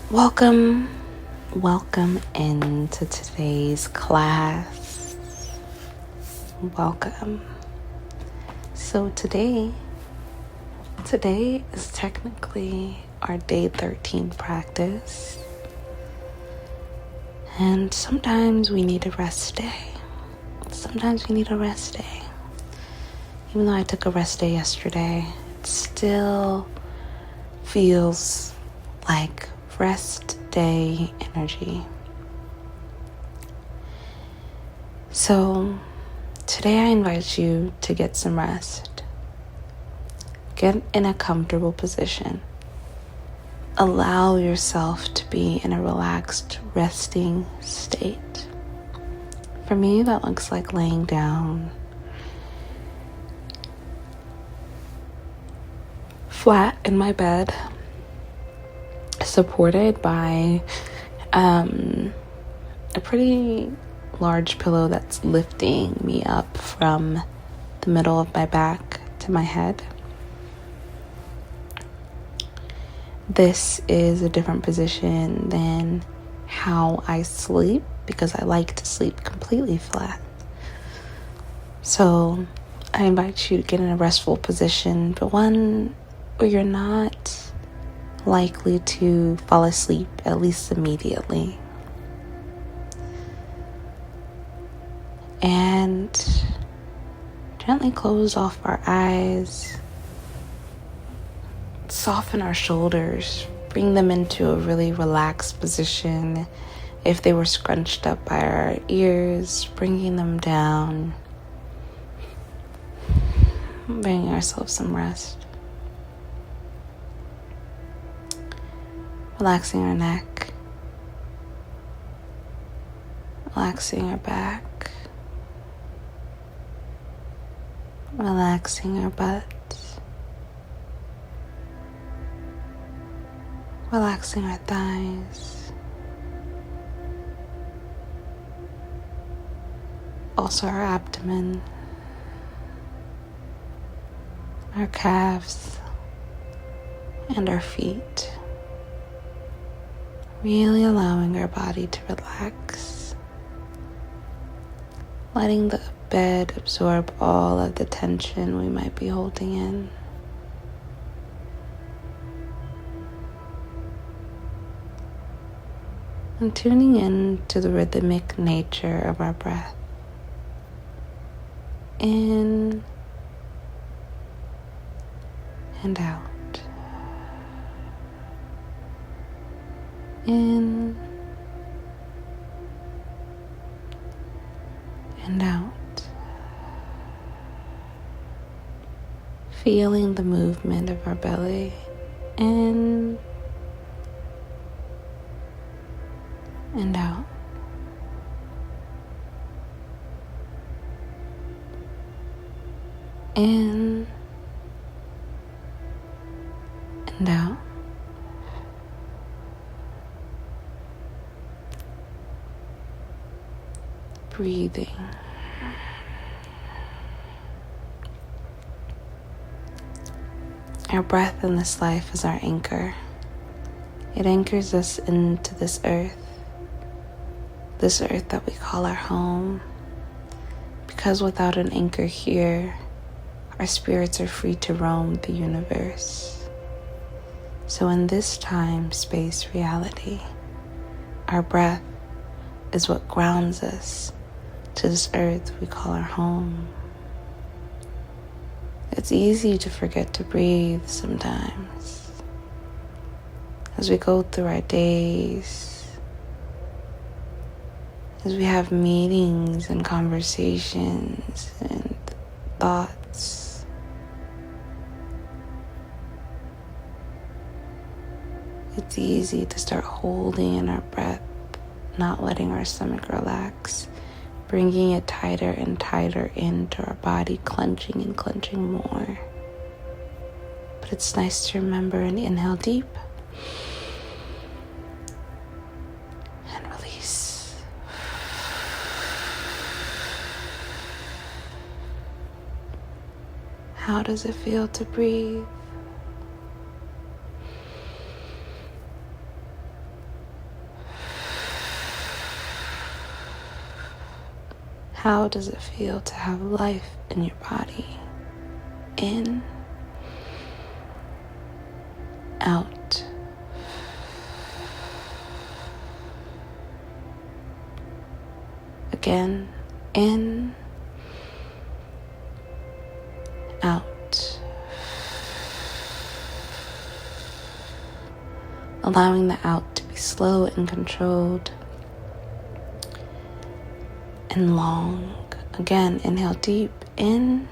Welcome into today's class. Welcome. So today is technically our day 13 practice. And sometimes we need a rest day. Even though I took a rest day yesterday, it still feels like rest day energy. So today I invite you to get some rest. Get in a comfortable position. Allow yourself to be in a relaxed, resting state. For me, that looks like laying down flat in my bed, supported by a pretty large pillow that's lifting me up from the middle of my back to my head. This is a different position than how I sleep because I like to sleep completely flat. So I invite you to get in a restful position, but one where you're not likely to fall asleep, at least immediately. And gently close off our eyes, soften our shoulders, bring them into a really relaxed position. If they were scrunched up by our ears, bringing them down, bringing ourselves some rest. Relaxing our neck, relaxing our back, relaxing our butt, relaxing our thighs, also our abdomen, our calves, and our feet. Really allowing our body to relax, letting the bed absorb all of the tension we might be holding in. And tuning in to the rhythmic nature of our breath. In and out. In and out. Feeling the movement of our belly. In and out. In and out. Breathing. Our breath in this life is our anchor. It anchors us into this earth that we call our home. Because without an anchor here, our spirits are free to roam the universe. So in this time, space, reality, our breath is what grounds us to this earth we call our home. It's easy to forget to breathe sometimes as we go through our days, as we have meetings and conversations and thoughts. It's easy to start holding in our breath, not letting our stomach relax, bringing it tighter and tighter into our body, clenching and clenching more. But it's nice to remember and inhale deep and release. How does it feel to breathe? How does it feel to have life in your body? In, out. Again, in, out. Allowing the out to be slow and controlled and long. Again, inhale deep, in,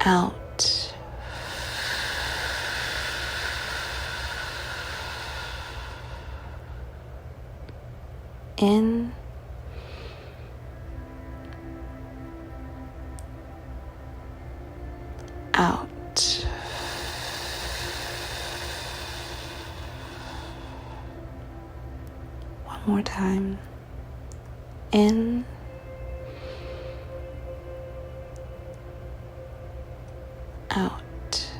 out. In, out. One more time. In, out.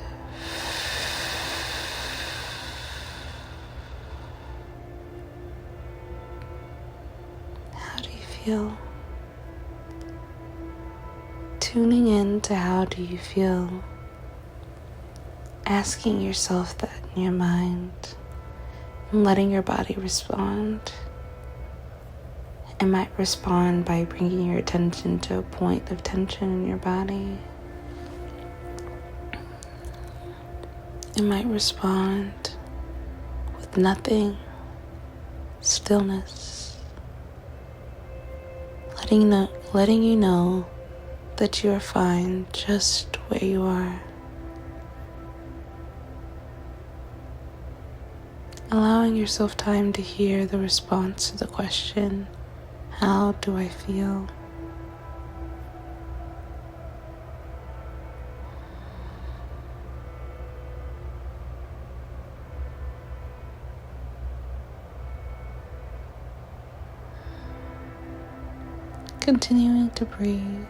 How do you feel? Tuning in to how do you feel? Asking yourself that in your mind and letting your body respond. It might respond by bringing your attention to a point of tension in your body. It might respond with nothing, stillness, letting you know that you are fine just where you are. Allowing yourself time to hear the response to the question, how do I feel? Continuing to breathe.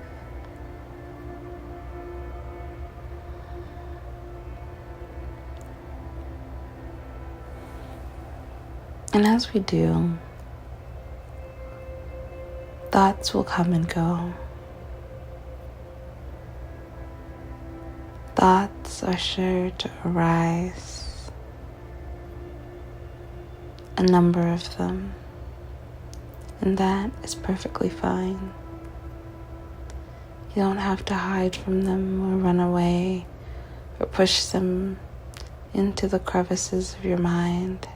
And as we do, thoughts will come and go. Thoughts are sure to arise, a number of them, and that is perfectly fine. You don't have to hide from them or run away or push them into the crevices of your mind.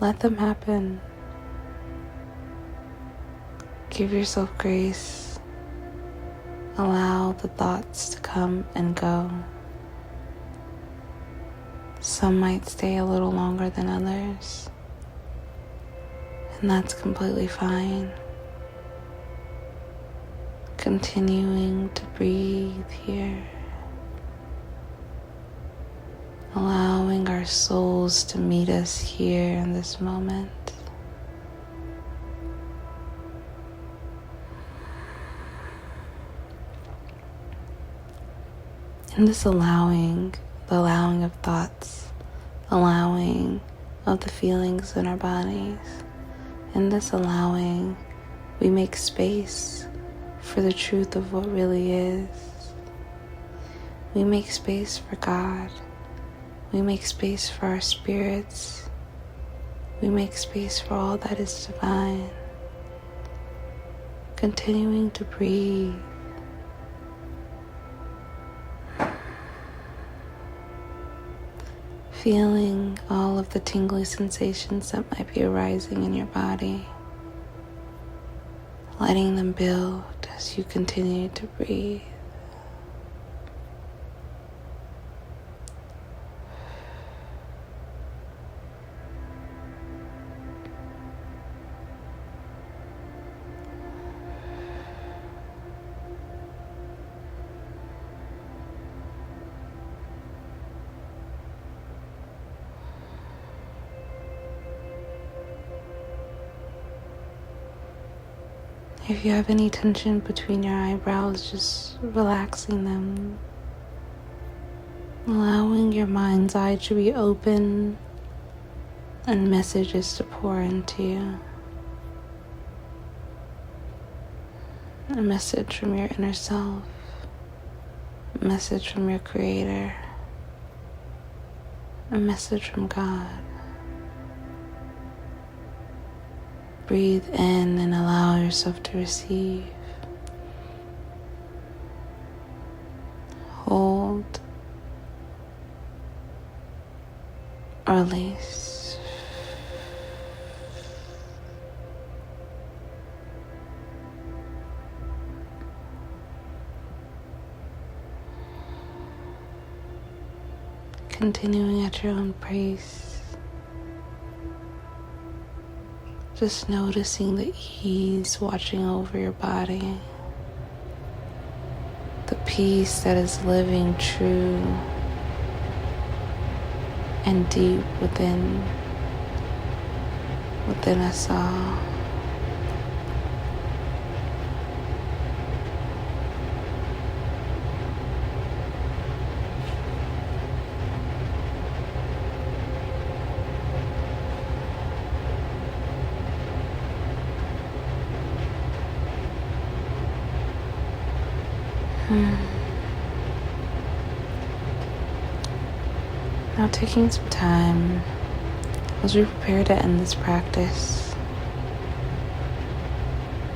Let them happen. Give yourself grace. Allow the thoughts to come and go. Some might stay a little longer than others, and that's completely fine. Continuing to breathe here. Allowing our souls to meet us here in this moment. In this allowing, the allowing of thoughts, allowing of the feelings in our bodies, in this allowing, we make space for the truth of what really is. We make space for God. We make space for our spirits. We make space for all that is divine. Continuing to breathe. Feeling all of the tingly sensations that might be arising in your body. Letting them build as you continue to breathe. If you have any tension between your eyebrows, just relaxing them. Allowing your mind's eye to be open and messages to pour into you. a message from your inner self, a message from your Creator, a message from God. Breathe in and allow yourself to receive. Hold. Release. Continuing at your own pace. Just noticing the ease watching over your body. The peace that is living true and deep within us all. Now taking some time as we prepare to end this practice,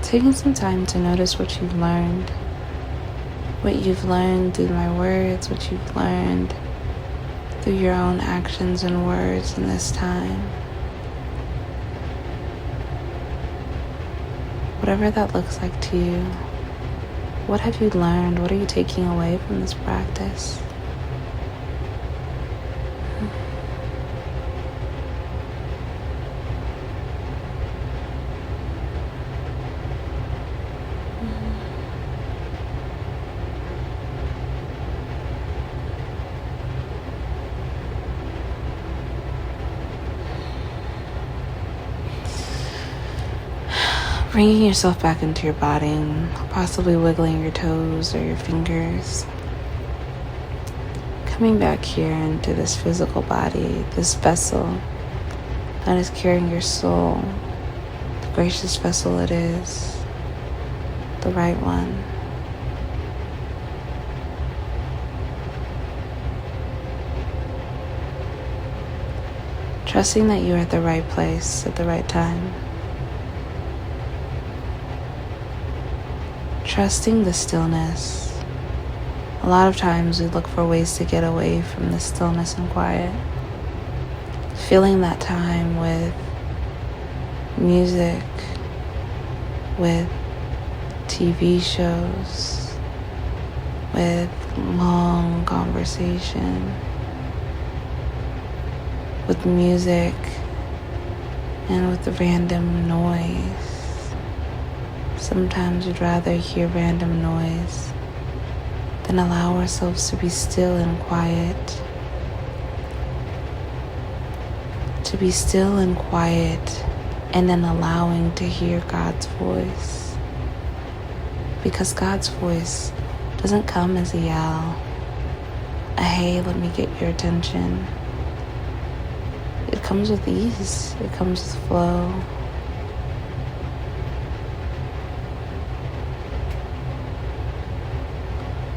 taking some time to notice what you've learned through my words, what you've learned through your own actions and words in this time. Whatever that looks like to you, what have you learned? What are you taking away from this practice? Bringing yourself back into your body, possibly wiggling your toes or your fingers. Coming back here into this physical body, this vessel that is carrying your soul, the gracious vessel it is, the right one. Trusting that you are at the right place at the right time. Trusting the stillness. A lot of times we look for ways to get away from the stillness and quiet. Filling that time with music, with TV shows, with long conversation, with music, and with the random noise. Sometimes we'd rather hear random noise than allow ourselves to be still and quiet. To be still and quiet and then allowing to hear God's voice. Because God's voice doesn't come as a yell, a hey, let me get your attention. It comes with ease, it comes with flow.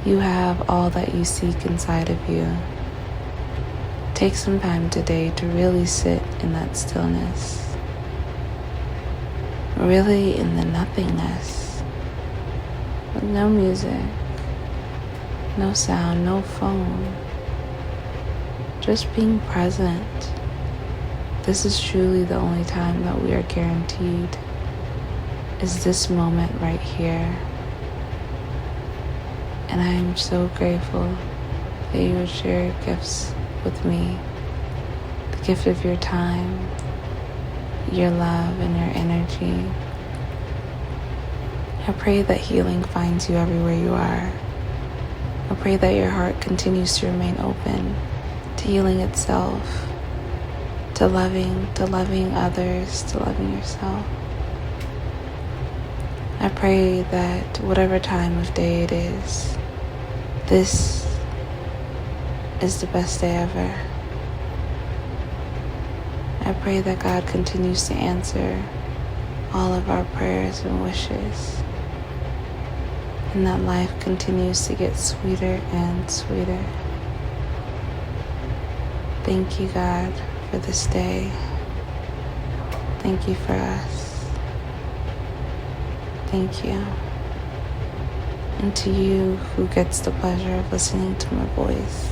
You have all that you seek inside of you. Take some time today to really sit in that stillness. Really in the nothingness. With no music, no sound, no phone. Just being present. This is truly the only time that we are guaranteed, is this moment right here. And I am so grateful that you would share your gifts with me. The gift of your time, your love, and your energy. I pray that healing finds you everywhere you are. I pray that your heart continues to remain open to healing itself, to loving others, to loving yourself. I pray that whatever time of day it is, this is the best day ever. I pray that God continues to answer all of our prayers and wishes. and that life continues to get sweeter and sweeter. Thank you, God, for this day. Thank you for us. Thank you. And to you who gets the pleasure of listening to my voice,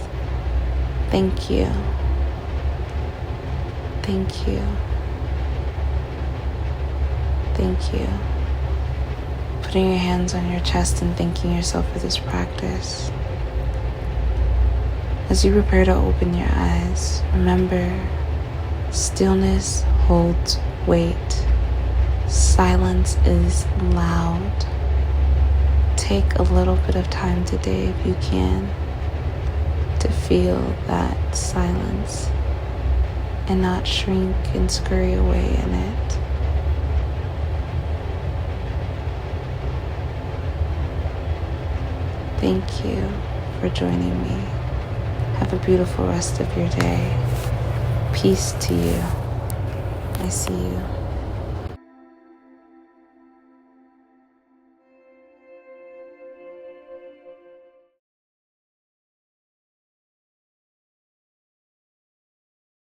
thank you. Thank you. Thank you. Putting your hands on your chest and thanking yourself for this practice. As you prepare to open your eyes, remember, stillness holds weight. Silence is loud. Take a little bit of time today, if you can, to feel that silence and not shrink and scurry away in it. Thank you for joining me. Have a beautiful rest of your day. Peace to you. I see you.